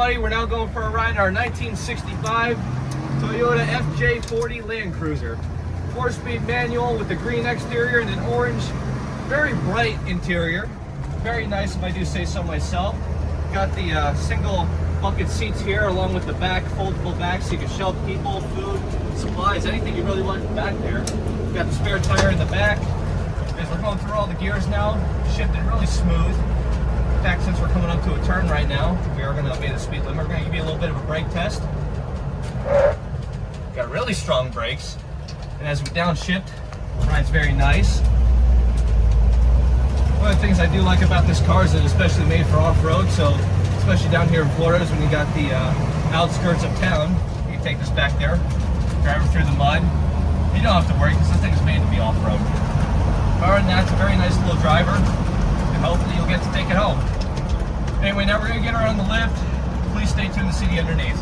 everybody, we're now going for a ride in our 1965 Toyota FJ40 Land Cruiser. 4-speed manual with the green exterior and an orange, very bright interior. Very nice if I do say so myself. Got the single bucket seats here along with the back, foldable back, so you can shelf people, food, supplies, anything you really want back there. Got the spare tire in the back. As we're going through all the gears now, shifting really smooth. In fact, since we're coming up to a turn right now, we are going to obey the speed limit. We're going to give you a little bit of a brake test. Got really strong brakes. And as we downshift, the ride's very nice. One of the things I do like about this car is that it's especially made for off-road, so especially down here in Florida is when you got the outskirts of town, you can take this back there, drive it through the mud. You don't have to worry because this thing is made to be off-road. Other than that, it's a very nice little driver, and hopefully you'll get to take it home. Anyway, now we're going to get her on the lift. Please stay tuned to see the underneath.